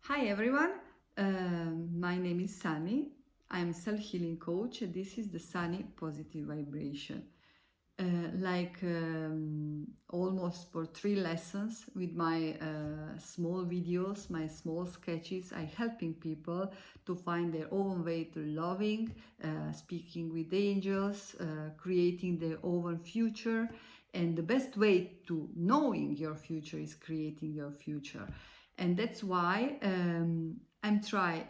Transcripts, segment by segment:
Hi everyone, my name is Sany. I'm self-healing coach and this is the Sany Positive Vibration. Almost for 3 lessons with my small videos, my small sketches, I helping people to find their own way to loving, speaking with angels, creating their own future. And the best way to knowing your future is creating your future. And that's why I'm trying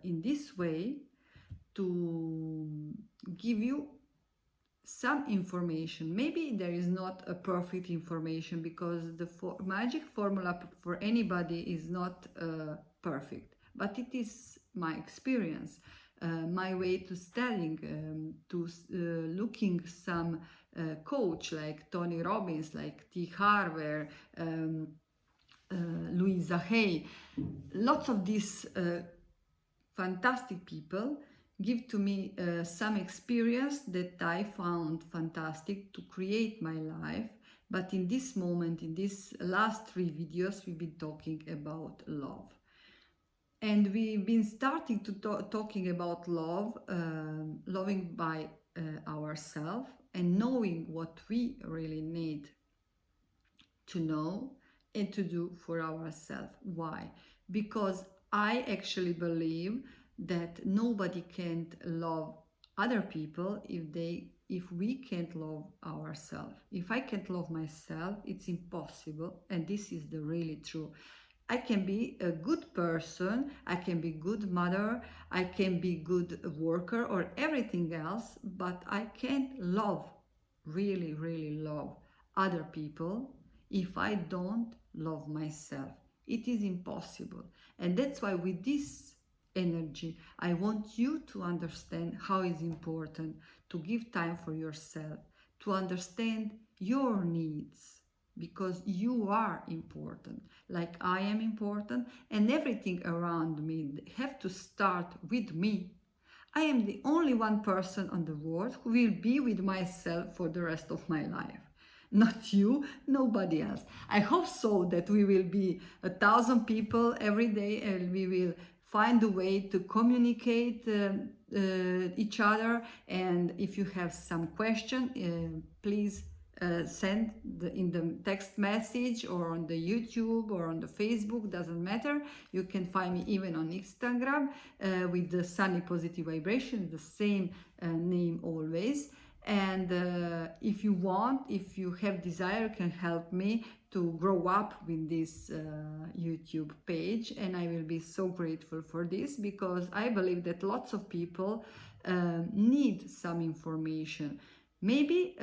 in this way to give you some information. Maybe there is not a perfect information because the magic formula for anybody is not perfect, but it is my experience, my way to studying, looking some coach like Tony Robbins, like T. Harvey, Louisa Hay. Lots of these fantastic people give to me some experience that I found fantastic to create my life. But in this moment, in these last 3 videos, we've been talking about love. And we've been starting to talking about love, loving by ourselves and knowing what we really need to know and to do for ourselves. Why? Because I actually believe that nobody can love other people if we can't love ourselves. If I can't love myself, it's impossible, and this is the really true. I can be a good person, I can be good mother, I can be good worker or everything else, but I can't love, really, really love other people if I don't love myself. It is impossible. And that's why with this energy, I want you to understand how it's important to give time for yourself, to understand your needs, because you are important, like I am important, and everything around me have to start with me. I am the only one person on the world who will be with myself for the rest of my life. Not you, nobody else. I hope so that we will be 1,000 people every day and we will find a way to communicate each other. And if you have some question, please send in the text message or on the YouTube or on the Facebook, doesn't matter. You can find me even on Instagram with the Sany Positive Vibration, the same name always. And if you want, if you have desire, you can help me to grow up with this YouTube page, and I will be so grateful for this, because I believe that lots of people need some information. Maybe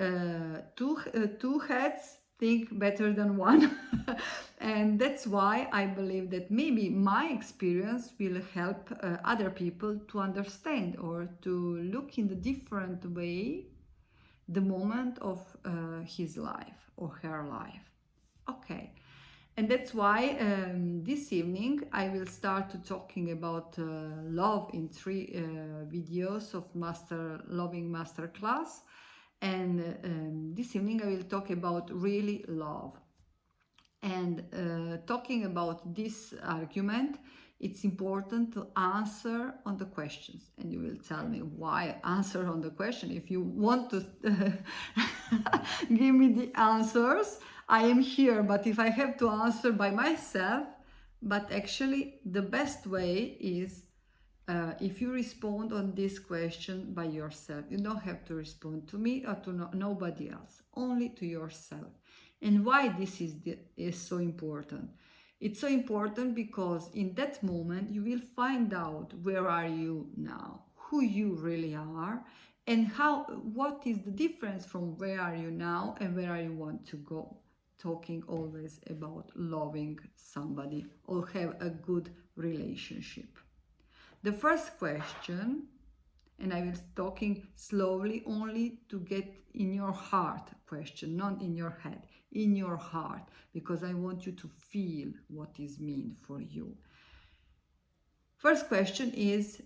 two heads think better than one. And that's why I believe that maybe my experience will help other people to understand or to look in the different way the moment of his life or her life. Okay, and that's why this evening I will start talking about love in 3 videos of Loving Masterclass. And this evening I will talk about really love. And talking about this argument, it's important to answer on the questions. And you will tell me why answer on the question. If you want to give me the answers, I am here. But if I have to answer by myself, but actually the best way is if you respond on this question by yourself. You don't have to respond to me or to nobody else, only to yourself. And why this is so important? It's so important because in that moment you will find out where are you now, who you really are, and what is the difference from where are you now and where you want to go. Talking always about loving somebody or have a good relationship. The first question, and I will talking slowly only to get in your heart question, not in your head, in your heart, because I want you to feel what is mean for you. First question is,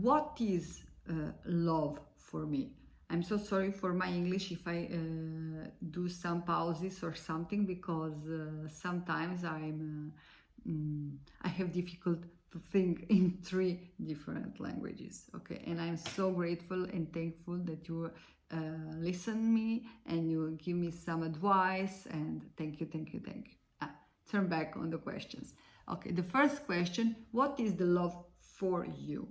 what is love for me? I'm so sorry for my English if I do some pauses or something, because sometimes I have difficult to think in 3 different languages. Okay, and I'm so grateful and thankful that you listen me and you give me some advice, and thank you, thank you, thank you. Turn back on the questions. Okay, the first question: what is the love for you?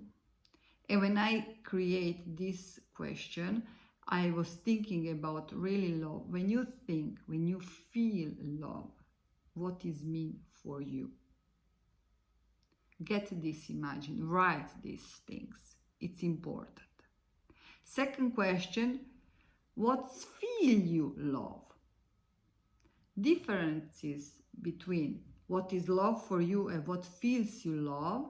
And when I create this question, I was thinking about really love. When you think, when you feel love, what is mean for you? Get this, imagine, write these things. It's important. Second question: what feel you love? Differences between what is love for you and what feels you love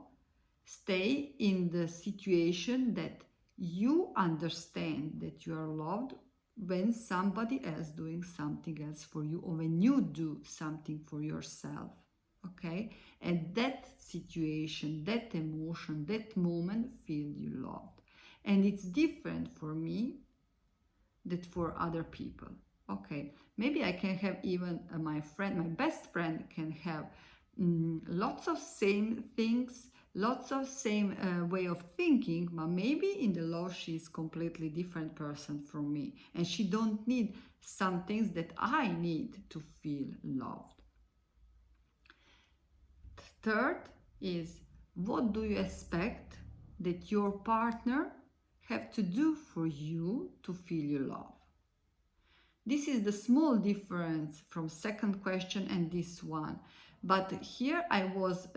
stay in the situation that you understand that you are loved when somebody else doing something else for you, or when you do something for yourself. Okay, and that situation, that emotion, that moment feel you loved, and it's different for me than for other people. Okay, maybe I can have even my best friend can have lots of same things, lots of same way of thinking, but maybe in the love she's completely different person from me, and she don't need some things that I need to feel loved. Third is: what do you expect that your partner have to do for you to feel you love? This is the small difference from second question and this one. But here I was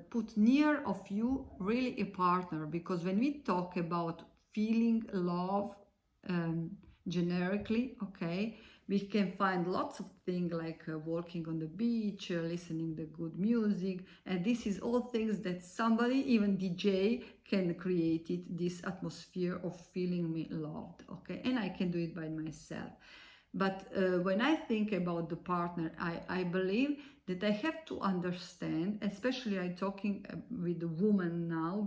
put near of you really a partner, because when we talk about feeling love generically, okay, we can find lots of things like walking on the beach, listening to good music, and this is all things that somebody, even DJ, can create it, this atmosphere of feeling me loved, okay, and I can do it by myself. But when I think about the partner, I believe that I have to understand, especially I'm talking with the woman now,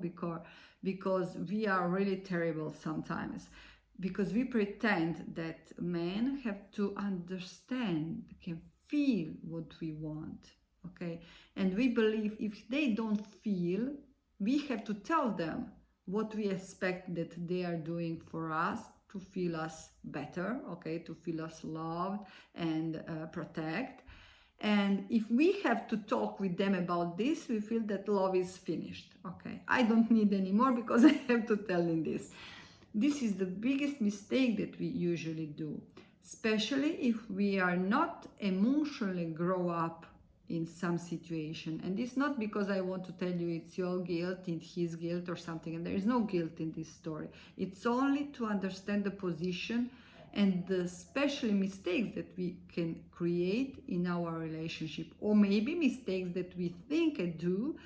because we are really terrible sometimes, because we pretend that men have to understand, can feel what we want, okay? And we believe if they don't feel, we have to tell them what we expect that they are doing for us to feel us better, okay, to feel us loved and protect. And if we have to talk with them about this, we feel that love is finished, okay? I don't need anymore because I have to tell them this. This is the biggest mistake that we usually do, especially if we are not emotionally grow up in some situation. And it's not because I want to tell you it's your guilt and his guilt or something, and there is no guilt in this story. It's only to understand the position and the special mistakes that we can create in our relationship, or maybe mistakes that we think and do,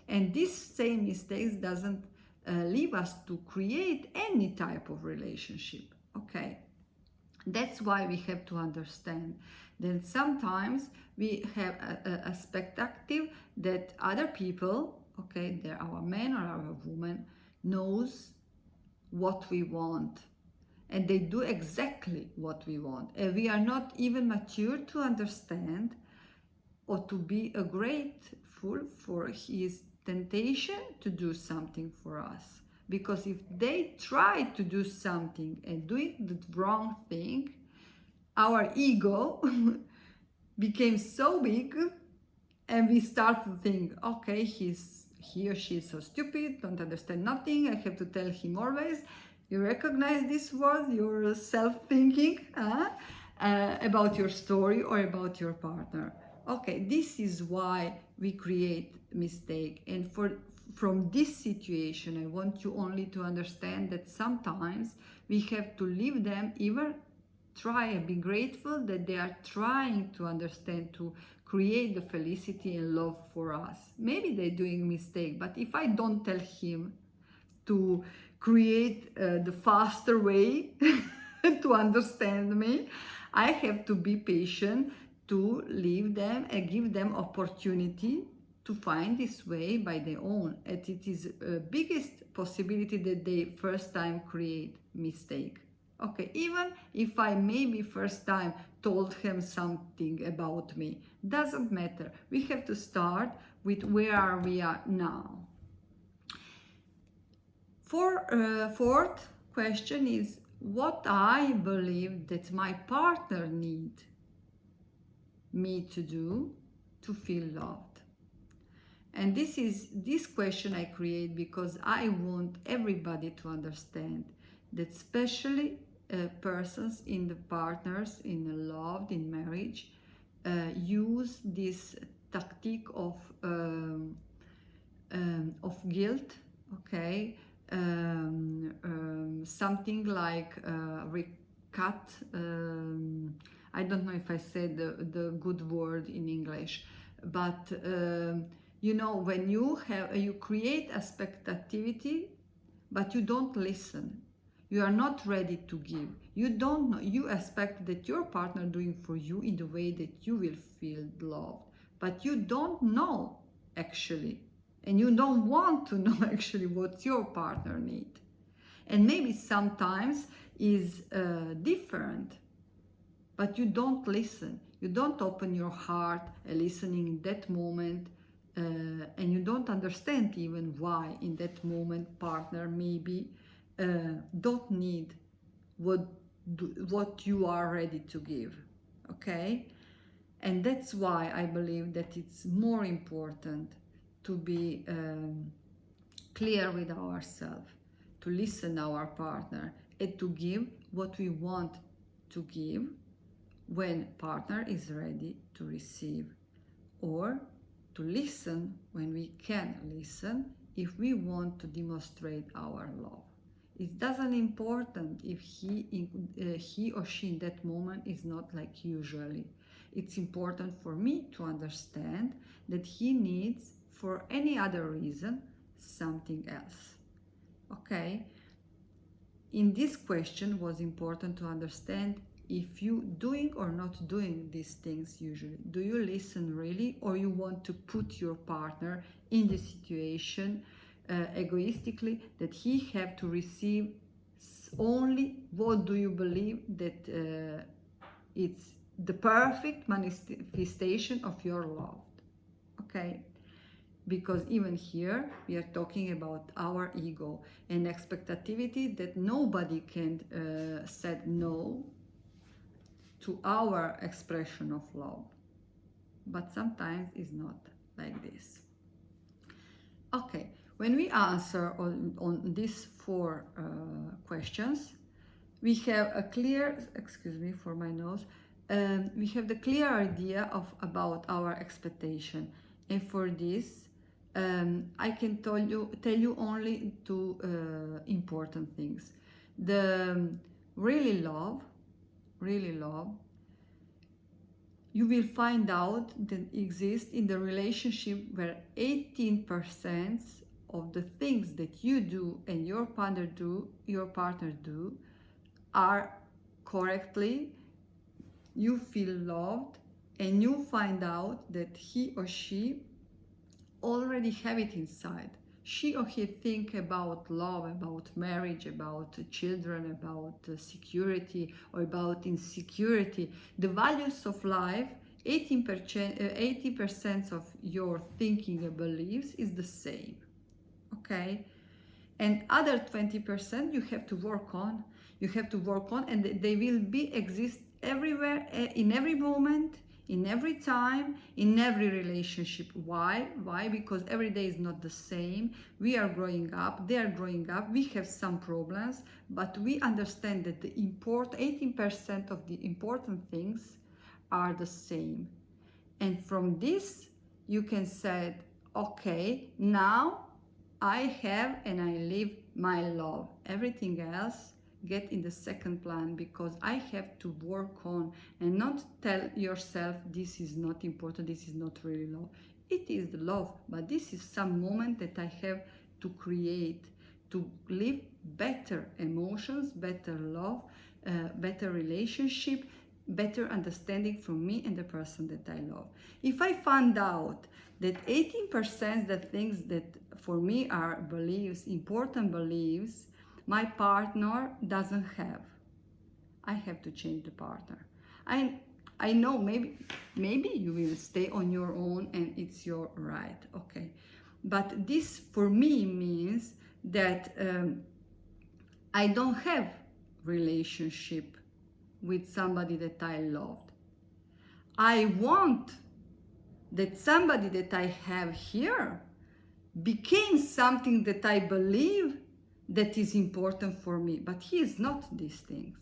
and these same mistakes doesn't leave us to create any type of relationship, okay? That's why we have to understand. Then sometimes we have a spectacle that other people, okay, they're our man or our woman, knows what we want, and they do exactly what we want, and we are not even mature to understand or to be grateful for his temptation to do something for us. Because if they try to do something and do it the wrong thing, our ego became so big, and we start to think, okay, he or she is so stupid, don't understand nothing, I have to tell him always. You recognize this word, your self-thinking about your story or about your partner. Okay, this is why we create mistake. And from this situation, I want you only to understand that sometimes we have to leave them, even try and be grateful that they are trying to understand, to create the felicity and love for us. Maybe they're doing a mistake, but if I don't tell him to create the faster way to understand me, I have to be patient to leave them and give them opportunity to find this way by their own. And it is a biggest possibility that they first time create mistake. Okay, even if I maybe first time told him something about me, doesn't matter. We have to start with where we are now. Fourth question is what I believe that my partner need me to do to feel loved. And this question I create because I want everybody to understand that especially persons in the partners, in the love, in marriage, use this tactic of guilt, okay, something like recut. I don't know if I said the good word in English, but you know, when you create expectativity, but you don't listen. You are not ready to give. You don't know. You expect that your partner doing for you in the way that you will feel loved, but you don't know actually, and you don't want to know actually what your partner need, and maybe sometimes is different, but you don't listen. You don't open your heart and listening in that moment. And you don't understand even why in that moment partner maybe don't need what you are ready to give, okay? And that's why I believe that it's more important to be clear with ourselves, to listen our partner, and to give what we want to give when partner is ready to receive, or to listen when we can listen if we want to demonstrate our love. It doesn't important if he or she in that moment is not like usually. It's important for me to understand that he needs for any other reason something else. Okay? In this question was important to understand if you doing or not doing these things usually. Do you listen really, or you want to put your partner in the situation egoistically that he have to receive only what do you believe that it's the perfect manifestation of your love, okay? Because even here we are talking about our ego and expectativity that nobody can say no to our expression of love, but sometimes it's not like this. Okay, when we answer on these four questions, we have a clear, excuse me for my nose, we have the clear idea about our expectation, and for this I can tell you only two important things. The really love, you will find out that exists in the relationship where 18% of the things that you do and your partner do are correctly. You feel loved, and you find out that he or she already have it inside. She or he think about love, about marriage, about children, about security, or about insecurity. The values of life, 80% of your thinking and beliefs is the same, okay? And other 20% you have to work on. You have to work on, and they will exist everywhere, in every moment, in every time, in every relationship. Why? Because every day is not the same. We are growing up, they are growing up, we have some problems, but we understand that the 18% of the important things are the same. And from this, you can say, okay, now I have and I live my love. Everything else get in the second plan, because I have to work on, and not tell yourself this is not important, this is not really love. It is the love, but this is some moment that I have to create to live better emotions, better love, better relationship, better understanding from me and the person that I love. If I find out that 18% the things that for me are beliefs, important beliefs, my partner doesn't have, I have to change the partner. I know maybe you will stay on your own and it's your right, okay. But this for me means that I don't have relationship with somebody that I loved. I want that somebody that I have here became something that I believe that is important for me, but he is not these things.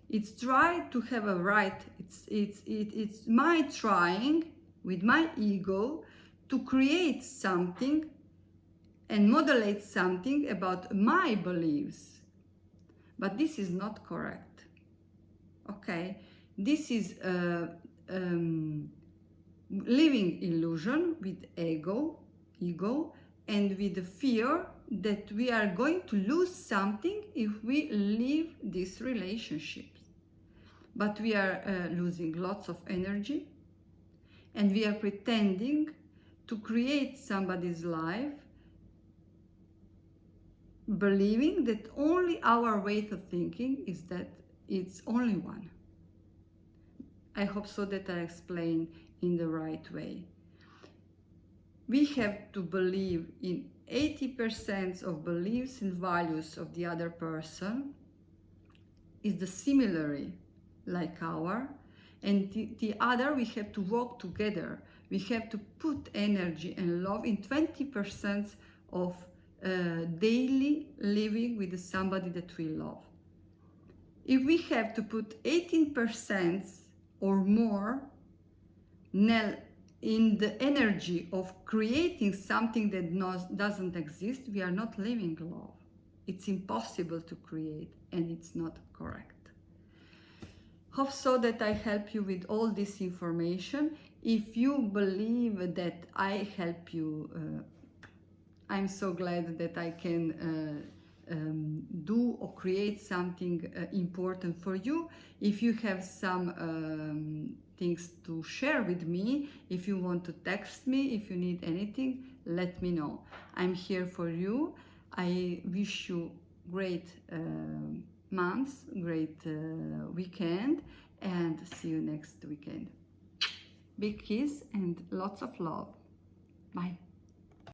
It's try to have a right, it's my trying with my ego to create something and modulate something about my beliefs. But this is not correct, okay? This is living illusion with ego, and with the fear that we are going to lose something if we leave these relationships. But we are losing lots of energy, and we are pretending to create somebody's life, believing that only our way of thinking is that it's only one. I hope so that I explain in the right way. We have to believe in 80% of beliefs and values of the other person is the similarly like our, and the other we have to work together. We have to put energy and love in 20% of daily living with somebody that we love. If we have to put 18% or more in the energy of creating something that doesn't exist, we are not living love. It's impossible to create, and it's not correct. Hope so that I help you with all this information. If you believe that I help you, I'm so glad that I can do or create something important for you. If you have some things to share with me, if you want to text me, if you need anything, let me know. I'm here for you. I wish you great months, great weekend, and see you next weekend. Big kiss and lots of love. Bye.